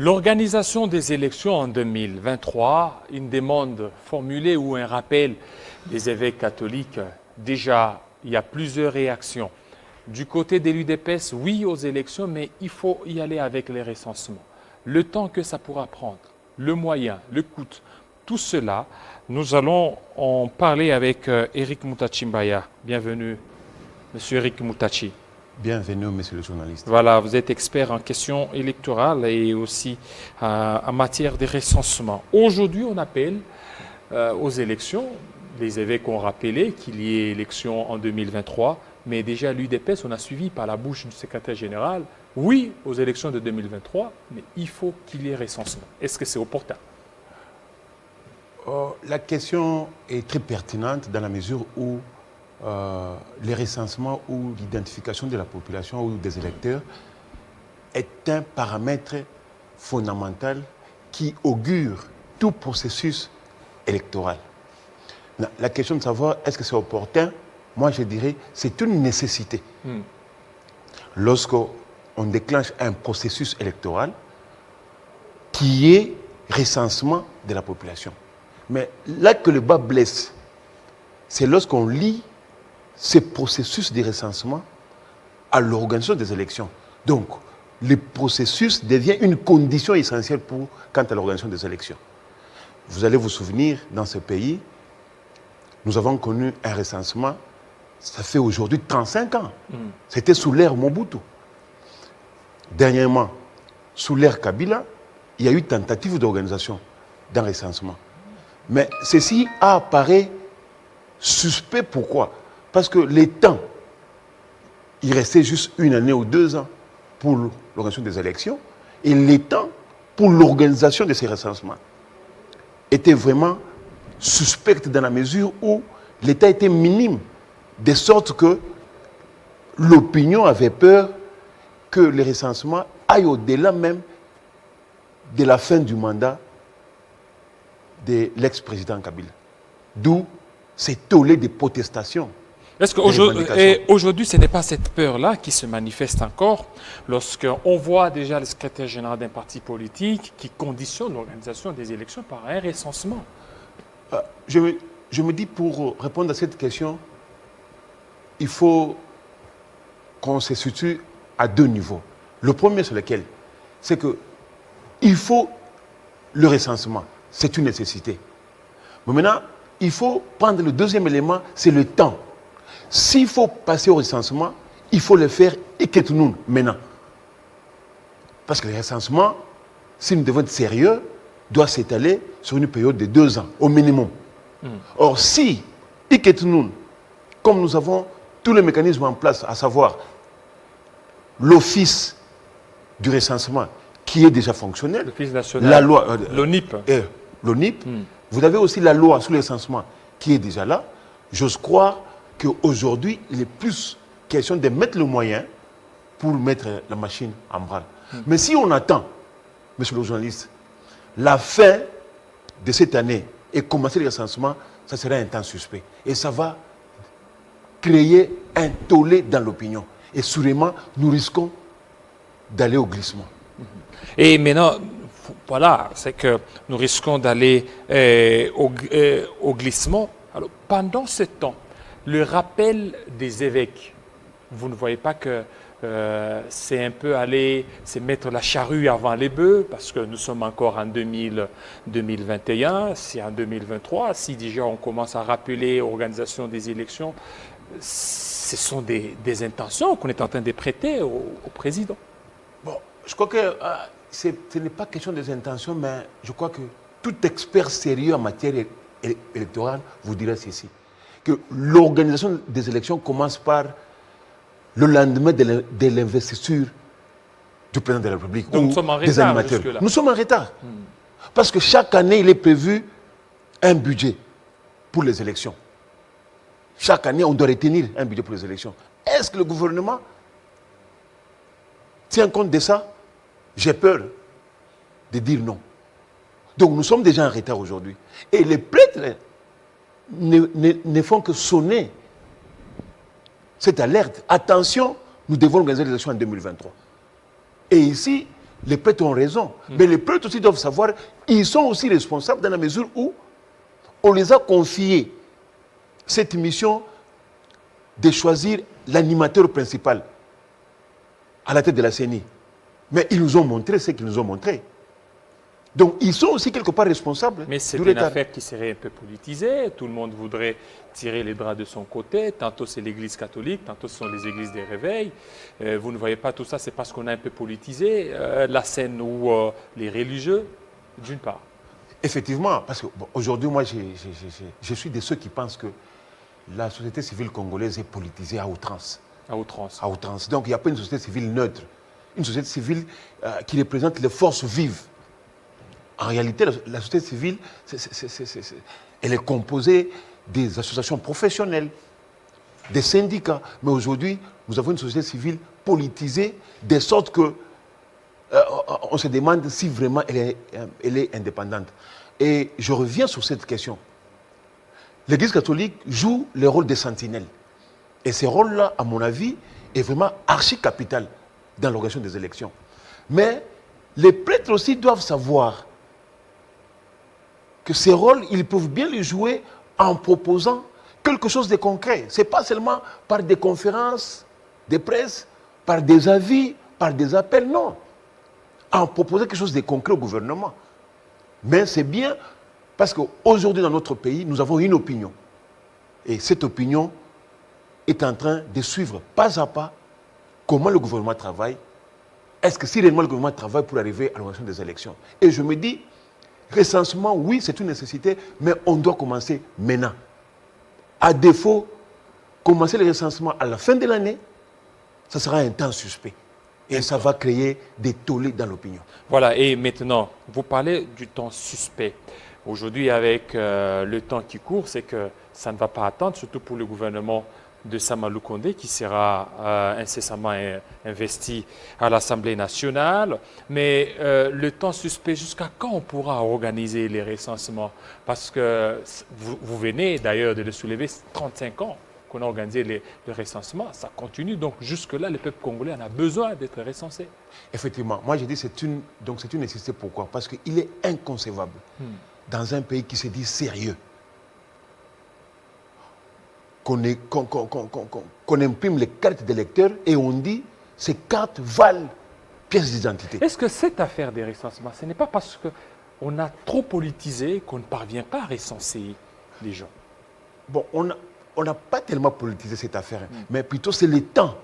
L'organisation des élections en 2023, une demande formulée ou un rappel des évêques catholiques, déjà, il y a plusieurs réactions. Du côté de l'UDPS, oui aux élections, mais il faut y aller avec les recensements. Le temps que ça pourra prendre, le moyen, le coût, tout cela, nous allons en parler avec Eric Moutachi-Mbaya. Bienvenue, Monsieur Eric Moutachi. Bienvenue, monsieur le journaliste. Voilà, vous êtes expert en questions électorales et aussi en matière de recensement. Aujourd'hui, on appelle aux élections. Les évêques ont rappelé qu'il y ait élection en 2023, mais déjà l'UDPS, on a suivi par la bouche du secrétaire général, oui aux élections de 2023, mais il faut qu'il y ait recensement. Est-ce que c'est opportun? La question est très pertinente dans la mesure où le recensement ou l'identification de la population ou des électeurs est un paramètre fondamental qui augure tout processus électoral. La question de savoir est-ce que c'est opportun, moi je dirais c'est une nécessité. Lorsqu'on déclenche un processus électoral qui est recensement de la population. Mais là que le bas blesse, c'est lorsqu'on lie ce processus de recensement à l'organisation des élections. Donc, le processus devient une condition essentielle quant à l'organisation des élections. Vous allez vous souvenir, dans ce pays, nous avons connu un recensement, ça fait aujourd'hui 35 ans. C'était sous l'ère Mobutu. Dernièrement, sous l'ère Kabila, il y a eu tentative d'organisation d'un recensement. Mais ceci apparaît suspect. Pourquoi? Parce que les temps, il restait juste 1 année ou 2 ans pour l'organisation des élections, et les temps pour l'organisation de ces recensements étaient vraiment suspects dans la mesure où l'État était minime, de sorte que l'opinion avait peur que les recensements aillent au-delà même de la fin du mandat de l'ex-président Kabila. D'où ces tollés de protestations. Est-ce qu'aujourd'hui, ce n'est pas cette peur-là qui se manifeste encore lorsqu'on voit déjà le secrétaire général d'un parti politique qui conditionne l'organisation des élections par un recensement? Je me dis, pour répondre à cette question, il faut qu'on se situe à 2 niveaux. Le premier sur lequel, c'est que il faut le recensement, c'est une nécessité. Mais maintenant, il faut prendre le deuxième élément, c'est le temps. S'il faut passer au recensement, il faut le faire et que tout le monde maintenant. Parce que le recensement, si nous devons être sérieux, doit s'étaler sur une période de 2 ans, au minimum. Or, si, et que tout le monde, comme nous avons tous les mécanismes en place, à savoir l'office du recensement qui est déjà fonctionnel, l'office national, la loi, l'ONIP. L'ONIP, vous avez aussi la loi sur le recensement qui est déjà là. J'ose croire qu'aujourd'hui, il est plus question de mettre le moyen pour mettre la machine en branle. Mais si on attend, monsieur le journaliste, la fin de cette année et commencer le recensement, ça sera un temps suspect. Et ça va créer un tollé dans l'opinion. Et sûrement, nous risquons d'aller au glissement. Et maintenant, voilà, c'est que nous risquons d'aller au glissement. Alors, pendant ce temps, le rappel des évêques, vous ne voyez pas que c'est un peu aller, c'est mettre la charrue avant les bœufs, parce que nous sommes encore en 2021, c'est en 2023, si déjà on commence à rappeler l'organisation des élections, ce sont des intentions qu'on est en train de prêter au président. Bon, je crois que ce n'est pas question des intentions, mais je crois que tout expert sérieux en matière électorale vous dirait ceci, que l'organisation des élections commence par le lendemain de l'investiture du président de la République. Donc nous sommes en retard jusque-là. Nous sommes en retard. Parce que chaque année, il est prévu un budget pour les élections. Chaque année, on doit retenir un budget pour les élections. Est-ce que le gouvernement tient compte de ça? J'ai peur de dire non. Donc nous sommes déjà en retard aujourd'hui. Et les prêtres ne font que sonner cette alerte. Attention, nous devons organiser les élections en 2023. Et ici, les prêtres ont raison. Mais les prêtres aussi doivent savoir, ils sont aussi responsables dans la mesure où on les a confiés cette mission de choisir l'animateur principal à la tête de la CENI. Mais ils nous ont montré ce qu'ils nous ont montré. Donc, ils sont aussi quelque part responsables. Mais c'est une affaire qui serait un peu politisée. Tout le monde voudrait tirer les draps de son côté. Tantôt, c'est l'Église catholique, tantôt, ce sont les églises des réveils. Vous ne voyez pas tout ça, c'est parce qu'on a un peu politisé la scène ou les religieux, d'une part. Effectivement, parce qu'aujourd'hui, moi, je suis de ceux qui pensent que la société civile congolaise est politisée à outrance. À outrance. À outrance. Donc, il n'y a pas une société civile neutre. Une société civile qui représente les forces vives. En réalité, la société civile, elle est composée des associations professionnelles, des syndicats. Mais aujourd'hui, nous avons une société civile politisée, de sorte que on se demande si vraiment elle est indépendante. Et je reviens sur cette question. L'Église catholique joue le rôle des sentinelles. Et ce rôle-là, à mon avis, est vraiment archi-capital dans l'organisation des élections. Mais les prêtres aussi doivent savoir que ces rôles, ils peuvent bien les jouer en proposant quelque chose de concret. Ce n'est pas seulement par des conférences de presse, par des avis, par des appels, non. En proposant quelque chose de concret au gouvernement. Mais c'est bien parce qu'aujourd'hui, dans notre pays, nous avons une opinion. Et cette opinion est en train de suivre pas à pas comment le gouvernement travaille. Est-ce que si réellement le gouvernement travaille pour arriver à l'organisation des élections? Et je me dis, recensement, oui, c'est une nécessité, mais on doit commencer maintenant. À défaut, commencer le recensement à la fin de l'année, ça sera un temps suspect. Et ça va créer des tollés dans l'opinion. Voilà, et maintenant, vous parlez du temps suspect. Aujourd'hui, avec le temps qui court, c'est que ça ne va pas attendre, surtout pour le gouvernement de Sama Lukonde qui sera incessamment investi à l'Assemblée nationale. Mais le temps suspect, jusqu'à quand on pourra organiser les recensements? Parce que vous venez d'ailleurs de le soulever, 35 ans qu'on a organisé le recensement, ça continue. Donc jusque-là, le peuple congolais en a besoin d'être recensé. Effectivement, moi je dis que c'est une nécessité. Pourquoi? Parce qu'il est inconcevable dans un pays qui se dit sérieux, qu'on imprime les cartes d'électeurs et on dit ces cartes valent pièces d'identité. Est-ce que cette affaire des recensements, ce n'est pas parce qu'on a trop politisé qu'on ne parvient pas à recenser les gens? Bon, on n'a pas tellement politisé cette affaire, mais plutôt c'est le temps.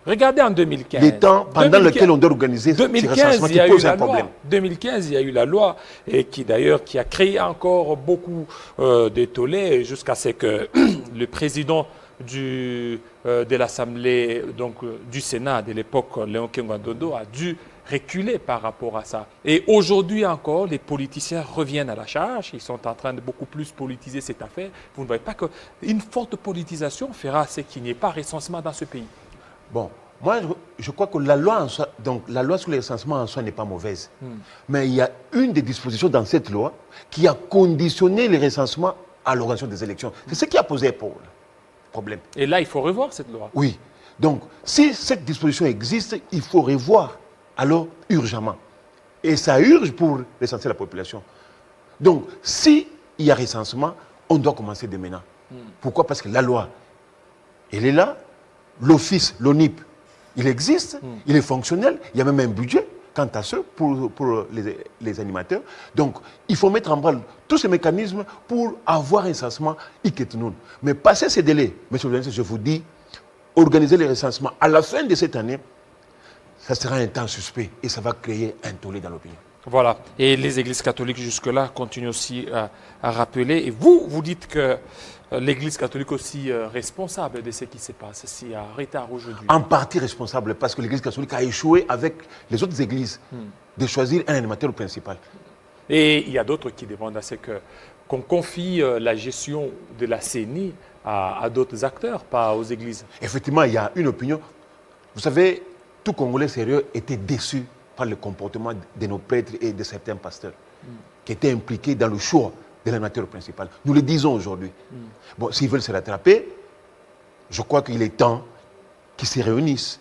Regardez en 2015. Les temps pendant lequel on doit organiser ces recensements qui posent un problème. En 2015, il y a eu la loi et qui a créé encore beaucoup de tollés jusqu'à ce que le président de l'Assemblée, donc du Sénat de l'époque, Léon Kengandondo, a dû reculer par rapport à ça. Et aujourd'hui encore, les politiciens reviennent à la charge. Ils sont en train de beaucoup plus politiser cette affaire. Vous ne voyez pas qu'une forte politisation fera ce qu'il n'y ait pas recensement dans ce pays? Bon, moi, je crois que la loi sur les recensements en soi n'est pas mauvaise. Mais il y a une des dispositions dans cette loi qui a conditionné les recensements à l'organisation des élections. C'est ce qui a posé problème. Et là, il faut revoir cette loi. Oui. Donc, si cette disposition existe, il faut revoir, alors urgemment. Et ça urge pour recenser la population. Donc, s'il y a recensement, on doit commencer dès maintenant. Pourquoi? Parce que la loi, elle est là. L'office, l'ONIP, il existe, il est fonctionnel, il y a même un budget quant à ce pour les animateurs. Donc, il faut mettre en branle tous ces mécanismes pour avoir un recensement Iketounoun. Mais passer ces délais, monsieur le ministre, je vous dis, organiser les recensements à la fin de cette année, ça sera un temps suspect et ça va créer un tollé dans l'opinion. Voilà. Et les églises catholiques jusque-là continuent aussi à rappeler. Et vous dites que l'Église catholique aussi responsable de ce qui se passe, s'il y a un retard aujourd'hui. En partie responsable, parce que l'Église catholique a échoué avec les autres églises de choisir un animateur principal. Et il y a d'autres qui demandent à ce qu'on confie la gestion de la CENI à d'autres acteurs, pas aux églises. Effectivement, il y a une opinion. Vous savez, tout Congolais sérieux était déçu par le comportement de nos prêtres et de certains pasteurs qui étaient impliqués dans le choix de l'animateur principal. Nous le disons aujourd'hui. Bon, s'ils veulent se rattraper, je crois qu'il est temps qu'ils se réunissent,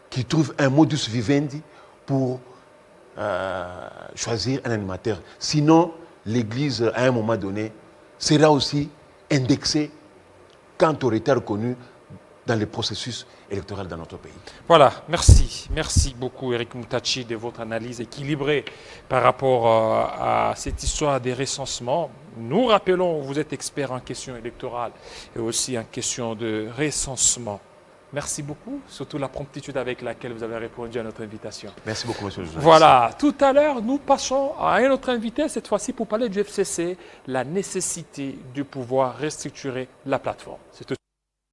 qu'ils trouvent un modus vivendi pour choisir un animateur. Sinon, l'Église, à un moment donné, sera aussi indexée quant au retard reconnu dans le processus électoral dans notre pays. Voilà, merci. Merci beaucoup Eric Moutachi de votre analyse équilibrée par rapport à cette histoire des recensements. Nous rappelons, vous êtes expert en questions électorales et aussi en questions de recensement. Merci beaucoup, surtout la promptitude avec laquelle vous avez répondu à notre invitation. Merci beaucoup, monsieur le journaliste. Voilà, tout à l'heure, nous passons à un autre invité, cette fois-ci pour parler du FCC, la nécessité de pouvoir restructurer la plateforme. C'est tout.